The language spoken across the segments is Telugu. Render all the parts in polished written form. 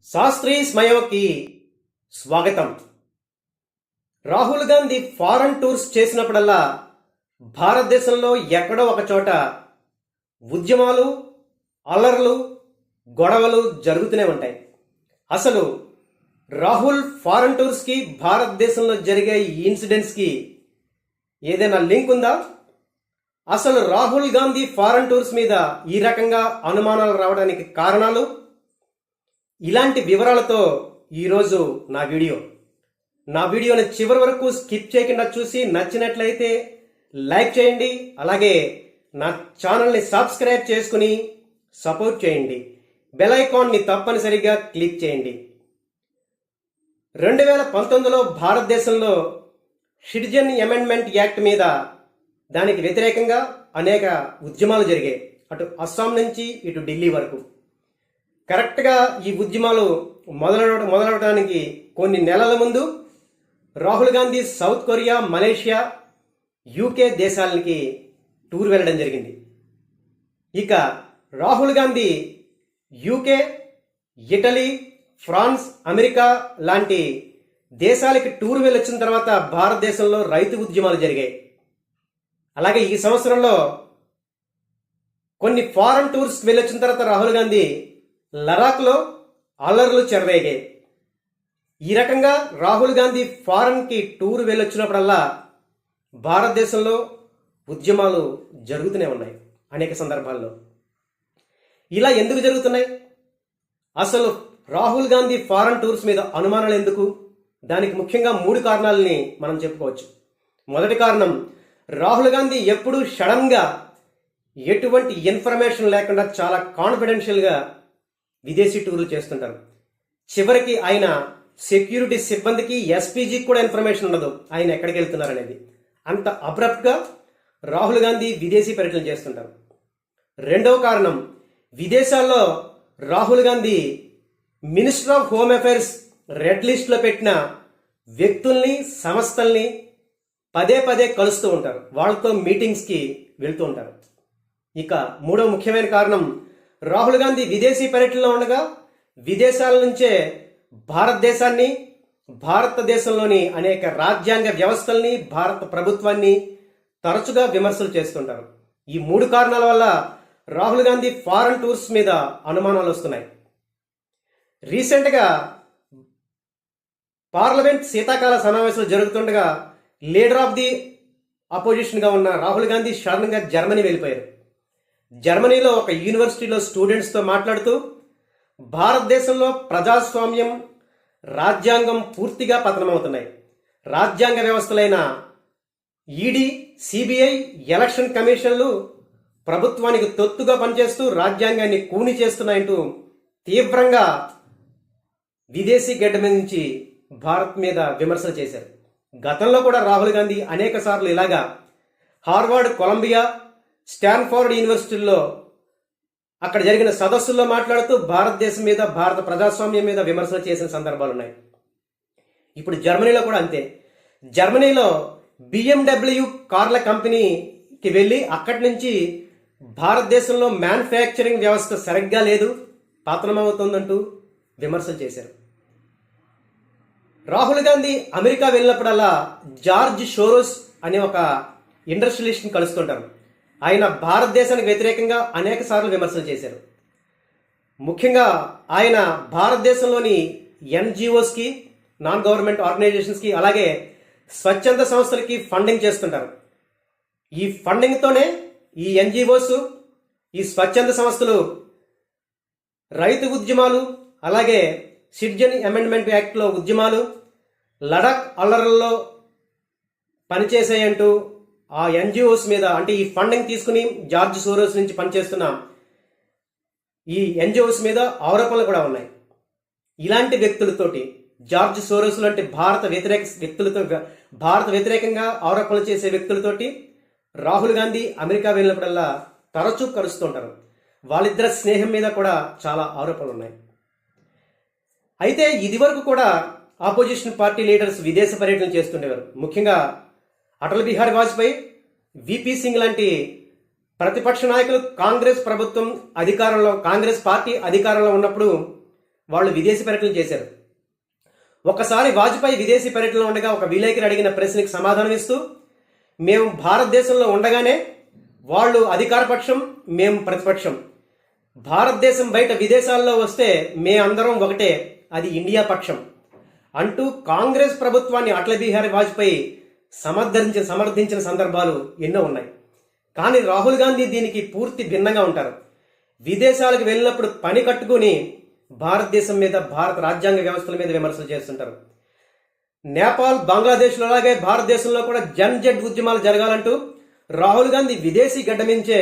శాస్త్రీ స్మయోకి స్వాగతం. రాహుల్ గాంధీ ఫారెన్ టూర్స్ చేసినప్పుడల్లా భారతదేశంలో ఎక్కడో ఒక చోట ఉద్యమాలు, అల్లర్లు, గొడవలు జరుగుతూనే ఉంటాయి. అసలు రాహుల్ ఫారెన్ టూర్స్కి భారతదేశంలో జరిగే ఈ ఇన్సిడెంట్స్కి ఏదైనా లింక్ ఉందా? అసలు రాహుల్ గాంధీ ఫారెన్ టూర్స్ మీద ఈ రకంగా అనుమానాలు రావడానికి కారణాలు, ఇలాంటి వివరాలతో ఈరోజు నా వీడియోని చివరి వరకు స్కిప్ చేయకుండా చూసి నచ్చినట్లయితే లైక్ చేయండి. అలాగే నా ఛానల్ని సబ్స్క్రైబ్ చేసుకుని సపోర్ట్ చేయండి. బెల్ ఐకాన్ని తప్పనిసరిగా క్లిక్ చేయండి. 2019లో భారతదేశంలో సిటిజన్ అమెండ్మెంట్ యాక్ట్ మీద దానికి వ్యతిరేకంగా అనేక ఉద్యమాలు జరిగాయి. అటు అస్సాం నుంచి ఇటు ఢిల్లీ వరకు. కరెక్ట్గా ఈ ఉద్యమాలు మొదలవడానికి కొన్ని నెలల ముందు Rahul Gandhi South Korea, Malaysia, UK దేశాలకి టూర్ వెళ్ళడం జరిగింది. ఇక Rahul Gandhi UK, Italy, France, America లాంటి దేశాలకి టూర్ వెళ్ళొచ్చిన తర్వాత భారతదేశంలో రైతు ఉద్యమాలు జరిగాయి. అలాగే ఈ సంవత్సరంలో కొన్ని ఫారెన్ టూర్స్ వెళ్ళొచ్చిన తర్వాత రాహుల్ గాంధీ లడాఖ్లో అల్లర్లు చెలరేగాయి. ఈ రకంగా రాహుల్ గాంధీ ఫారెన్కి టూర్ వెళ్ళొచ్చినప్పుడల్లా భారతదేశంలో ఉద్యమాలు జరుగుతూనే ఉన్నాయి అనేక సందర్భాల్లో. ఇలా ఎందుకు జరుగుతున్నాయి? అసలు రాహుల్ గాంధీ ఫారెన్ టూర్స్ మీద అనుమానాలు ఎందుకు? దానికి ముఖ్యంగా 3 కారణాలని మనం చెప్పుకోవచ్చు. మొదటి కారణం, రాహుల్ గాంధీ ఎప్పుడూ సడన్గా ఎటువంటి ఇన్ఫర్మేషన్ లేకుండా చాలా కాన్ఫిడెన్షియల్గా విదేశీ టూర్లు చేస్తుంటారు. చివరికి ఆయన సెక్యూరిటీ సిబ్బందికి, ఎస్పీజీకి కూడా ఇన్ఫర్మేషన్ ఉండదు ఆయన ఎక్కడికి వెళ్తున్నారు అనేది. అంత అబ్రప్ట్గా రాహుల్ గాంధీ విదేశీ పర్యటనలు చేస్తుంటారు. రెండవ కారణం, విదేశాల్లో Rahul Gandhi minister of home affairs red లిస్ట్లో పెట్టిన వ్యక్తుల్ని, సంస్థల్ని పదే పదే కలుస్తూ ఉంటారు. వాళ్ళతో మీటింగ్స్కి వెళ్తూ ఉంటారు. ఇక మూడవ ముఖ్యమైన కారణం, రాహుల్ గాంధీ విదేశీ పర్యటనలో ఉండగా విదేశాల నుంచే భారతదేశాన్ని, భారతదేశంలోని అనేక రాజ్యాంగ వ్యవస్థల్ని, భారత ప్రభుత్వాన్ని తరచుగా విమర్శలు చేస్తుంటారు. ఈ 3 కారణాల వల్ల రాహుల్ గాంధీ ఫారెన్ టూర్స్ మీద అనుమానాలు వస్తున్నాయి. రీసెంట్గా పార్లమెంట్ శీతాకాల సమావేశాలు జరుగుతుండగా లీడర్ ఆఫ్ ది అపోజిషన్గా ఉన్న రాహుల్ గాంధీ సడన్గా జర్మనీ వెళ్ళిపోయారు. జర్మనీలో ఒక యూనివర్సిటీలో స్టూడెంట్స్తో మాట్లాడుతూ భారతదేశంలో ప్రజాస్వామ్యం, రాజ్యాంగం పూర్తిగా పతనమవుతున్నాయి. రాజ్యాంగ వ్యవస్థలైన ఈడీ, సిబిఐ, ఎలక్షన్ కమిషన్లు ప్రభుత్వానికి తొత్తుగా పనిచేస్తూ రాజ్యాంగాన్ని కూని చేస్తున్నాయంటూ తీవ్రంగా విదేశీ గడ్డ మీద నుంచి భారత్ మీద విమర్శలు చేశారు. గతంలో కూడా రాహుల్ గాంధీ అనేక సార్లు ఇలాగా హార్వర్డ్, కొలంబియా, స్టాన్ఫోర్డ్ యూనివర్సిటీల్లో అక్కడ జరిగిన సదస్సుల్లో మాట్లాడుతూ భారతదేశం మీద, భారత ప్రజాస్వామ్యం మీద విమర్శలు చేసిన సందర్భాలు ఉన్నాయి. ఇప్పుడు జర్మనీలో కూడా అంతే. జర్మనీలో BMW కార్ల కంపెనీకి వెళ్ళి అక్కడి నుంచి భారతదేశంలో మ్యానుఫ్యాక్చరింగ్ వ్యవస్థ సరిగ్గా లేదు, పతనమవుతుందంటూ విమర్శలు చేశారు. రాహుల్ గాంధీ అమెరికా వెళ్ళినప్పుడల్లా జార్జ్ సోరోస్ అనే ఒక ఇండస్ట్రియలిస్ట్ని కలుస్తుంటారు. ఆయన భారతదేశానికి వ్యతిరేకంగా అనేక సార్లు విమర్శలు చేశారు. ముఖ్యంగా ఆయన భారతదేశంలోని NGOస్కి, నాన్ గవర్నమెంట్ ఆర్గనైజేషన్స్కి, అలాగే స్వచ్ఛంద సంస్థలకి ఫండింగ్ చేస్తుంటారు. ఈ ఫండింగ్తోనే ఈ NGOస్, ఈ స్వచ్ఛంద సంస్థలు రైతు ఉద్యమాలు, అలాగే సిటిజన్ అమెండ్మెంట్ యాక్ట్లో ఉద్యమాలు, లడాక్ అల్లర్లలో పనిచేసాయంటూ ఆ NGOస్ మీద, అంటే ఈ ఫండింగ్ తీసుకుని జార్జ్ సోరోస్ నుంచి పనిచేస్తున్న ఈ NGOస్ మీద ఆరోపణలు కూడా ఉన్నాయి. ఇలాంటి వ్యక్తులతోటి, జార్జ్ సోరోస్ లాంటి భారత వ్యతిరేకంగా ఆరోపణలు చేసే వ్యక్తులతోటి రాహుల్ గాంధీ అమెరికా వెళ్ళినప్పుడల్లా తరచూ కలుస్తుంటారు. వాళ్ళిద్దరి స్నేహం మీద కూడా చాలా ఆరోపణలు ఉన్నాయి. అయితే ఇదివరకు కూడా ఆపోజిషన్ పార్టీ లీడర్స్ విదేశ పర్యటన చేస్తుండేవారు. ముఖ్యంగా అటల్ బిహారీ వాజ్పేయి, విపి సింగ్ లాంటి ప్రతిపక్ష నాయకులు కాంగ్రెస్ పార్టీ అధికారంలో ఉన్నప్పుడు వాళ్ళు విదేశీ పర్యటనలు చేశారు. ఒకసారి వాజ్పేయి విదేశీ పర్యటనలో ఉండగా ఒక విలేకరి అడిగిన ప్రశ్నకి సమాధానం ఇస్తూ, మేము భారతదేశంలో ఉండగానే వాళ్ళు అధికార పక్షం, మేము ప్రతిపక్షం. భారతదేశం బయట విదేశాల్లో వస్తే అందరం ఒకటే, అది ఇండియా పక్షం అంటూ కాంగ్రెస్ ప్రభుత్వాన్ని అటల్ బిహారీ వాజ్పేయి సమర్థించిన సందర్భాలు ఎన్నో ఉన్నాయి. కానీ రాహుల్ గాంధీ దీనికి పూర్తి భిన్నంగా ఉంటారు. విదేశాలకు వెళ్ళినప్పుడు పని కట్టుకుని భారతదేశం మీద, భారత రాజ్యాంగ వ్యవస్థల మీద విమర్శలు చేస్తుంటారు. నేపాల్, బంగ్లాదేశ్లో అలాగే భారతదేశంలో కూడా జన్ ఉద్యమాలు జరగాలంటూ రాహుల్ గాంధీ విదేశీ గడ్డమించే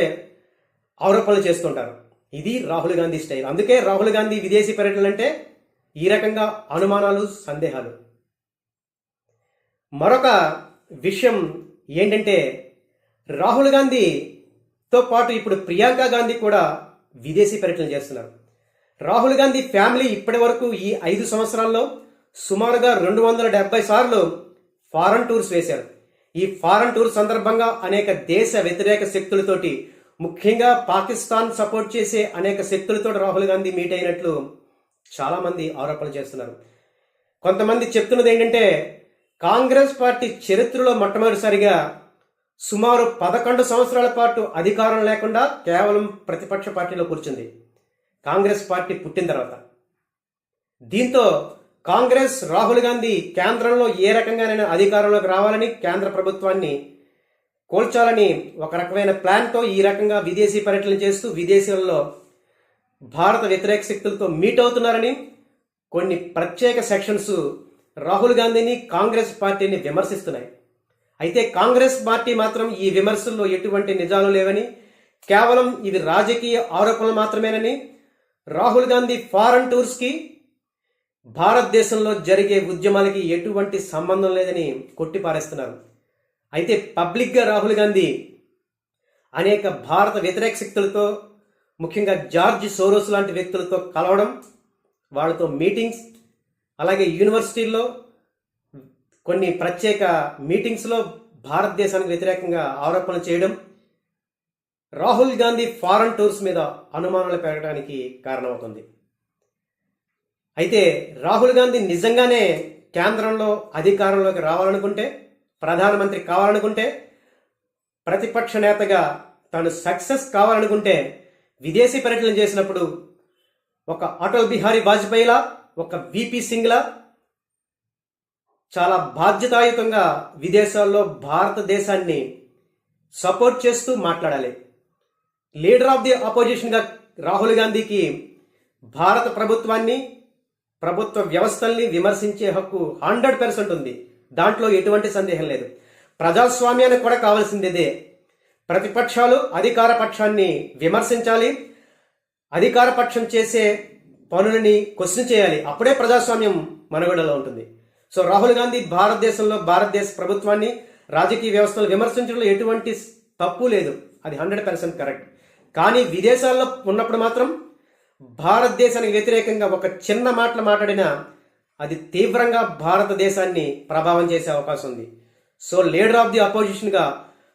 ఆరోపణలు చేస్తుంటారు. ఇది రాహుల్ గాంధీ స్టైల్. అందుకే రాహుల్ గాంధీ విదేశీ పర్యటనలు అంటే ఈ రకంగా అనుమానాలు, సందేహాలు. మరొక విషయం ఏంటంటే, రాహుల్ గాంధీతో పాటు ఇప్పుడు ప్రియాంక గాంధీ కూడా విదేశీ పర్యటనలు చేస్తున్నారు. రాహుల్ గాంధీ ఫ్యామిలీ ఇప్పటి వరకు ఈ 5 సంవత్సరాల్లో సుమారుగా 270 సార్లు ఫారెన్ టూర్స్ వేశారు. ఈ ఫారెన్ టూర్ సందర్భంగా అనేక దేశ వ్యతిరేక శక్తులతోటి, ముఖ్యంగా పాకిస్తాన్ సపోర్ట్ చేసే అనేక శక్తులతో రాహుల్ గాంధీ మీట్ అయినట్లు చాలా మంది ఆరోపణలు చేస్తున్నారు. కొంతమంది చెప్తున్నది ఏంటంటే, కాంగ్రెస్ పార్టీ చరిత్రలో మొట్టమొదటిసారిగా సుమారు 11 సంవత్సరాల పాటు అధికారం లేకుండా కేవలం ప్రతిపక్ష పార్టీలో కూర్చుంది కాంగ్రెస్ పార్టీ పుట్టిన తర్వాత. దీంతో కాంగ్రెస్ రాహుల్ గాంధీ కేంద్రంలో ఏ రకంగానైనా అధికారంలోకి రావాలని, కేంద్ర ప్రభుత్వాన్ని కోల్చాలని ఒక రకమైన ప్లాన్తో ఈ రకంగా విదేశీ పర్యటనలు చేస్తూ విదేశాల్లో భారత వ్యతిరేక శక్తులతో మీట్ అవుతున్నారని కొన్ని ప్రత్యేక సెక్షన్స్ రాహుల్ గాంధీని, కాంగ్రెస్ పార్టీని విమర్శిస్తున్నాయి. అయితే కాంగ్రెస్ పార్టీ మాత్రం ఈ విమర్శల్లో ఎటువంటి నిజాలు లేవని, కేవలం ఇవి రాజకీయ ఆరోపణలు మాత్రమేనని, రాహుల్ గాంధీ ఫారెన్ టూర్స్కి భారతదేశంలో జరిగే ఉద్యమాలకి ఎటువంటి సంబంధం లేదని కొట్టిపారేస్తున్నారు. అయితే పబ్లిక్గా రాహుల్ గాంధీ అనేక భారత వ్యతిరేక శక్తులతో, ముఖ్యంగా జార్జ్ సోరోస్ లాంటి వ్యక్తులతో కలవడం, వాళ్ళతో మీటింగ్స్, అలాగే యూనివర్సిటీల్లో కొన్ని ప్రత్యేక మీటింగ్స్లో భారతదేశానికి వ్యతిరేకంగా ఆరోపణలు చేయడం రాహుల్ గాంధీ ఫారెన్ టూర్స్ మీద అనుమానాలు పెరగడానికి కారణమవుతుంది. అయితే రాహుల్ గాంధీ నిజంగానే కేంద్రంలో అధికారంలోకి రావాలనుకుంటే, ప్రధానమంత్రి కావాలనుకుంటే, ప్రతిపక్ష నేతగా తాను సక్సెస్ కావాలనుకుంటే విదేశీ పర్యటనలు చేసినప్పుడు ఒక అటల్ బిహారీ వాజ్పేయిలా, ఒక విపి సింగ్లా చాలా బాధ్యతాయుతంగా విదేశాల్లో భారతదేశాన్ని సపోర్ట్ చేస్తూ మాట్లాడాలి. లీడర్ ఆఫ్ ది అపోజిషన్గా రాహుల్ గాంధీకి భారత ప్రభుత్వాన్ని, ప్రభుత్వ వ్యవస్థల్ని విమర్శించే హక్కు 100% ఉంది. దాంట్లో ఎటువంటి సందేహం లేదు. ప్రజాస్వామ్యానికి కూడా కావాల్సింది ఇదే. ప్రతిపక్షాలు అధికార పక్షాన్ని విమర్శించాలి, అధికార పక్షం చేసే పనులని క్వశ్చన్ చేయాలి. అప్పుడే ప్రజాస్వామ్యం మనుగడలో ఉంటుంది. సో రాహుల్ గాంధీ భారతదేశంలో భారతదేశ ప్రభుత్వాన్ని, రాజకీయ వ్యవస్థలు విమర్శించడంలో ఎటువంటి తప్పు లేదు. అది 100% కరెక్ట్. కానీ విదేశాల్లో ఉన్నప్పుడు మాత్రం భారతదేశానికి వ్యతిరేకంగా ఒక చిన్న మాటలు మాట్లాడినా అది తీవ్రంగా భారతదేశాన్ని ప్రభావం చేసే అవకాశం ఉంది. సో లీడర్ ఆఫ్ ది అపోజిషన్గా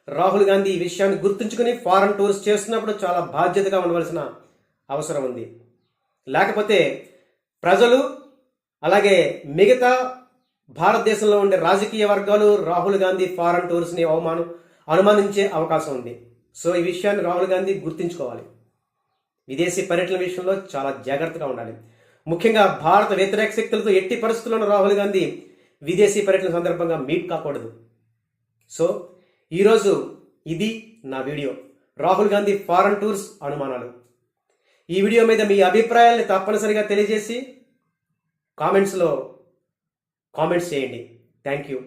రాహుల్ గాంధీ ఈ విషయాన్ని గుర్తుంచుకుని ఫారెన్ టూర్స్ చేస్తున్నప్పుడు చాలా బాధ్యతగా ఉండవలసిన అవసరం ఉంది. లేకపోతే ప్రజలు, అలాగే మిగతా భారతదేశంలో ఉండే రాజకీయ వర్గాలు రాహుల్ గాంధీ ఫారెన్ టూర్స్ని అనుమానించే అవకాశం ఉంది. సో ఈ విషయాన్ని రాహుల్ గాంధీ గుర్తుంచుకోవాలి. విదేశీ పర్యటన విషయంలో చాలా జాగ్రత్తగా ఉండాలి. ముఖ్యంగా భారత వ్యతిరేక శక్తులతో ఎట్టి పరిస్థితుల్లోనూ రాహుల్ గాంధీ విదేశీ పర్యటన సందర్భంగా మీట్ కాకూడదు. సో ఈరోజు ఇది నా video, Rahul Gandhi foreign tours అనుమానాలు. ఈ వీడియో మీద మీ అభిప్రాయాల్ని తప్పనిసరిగా తెలియజేసి కామెంట్స్ చేయండి. Thank you.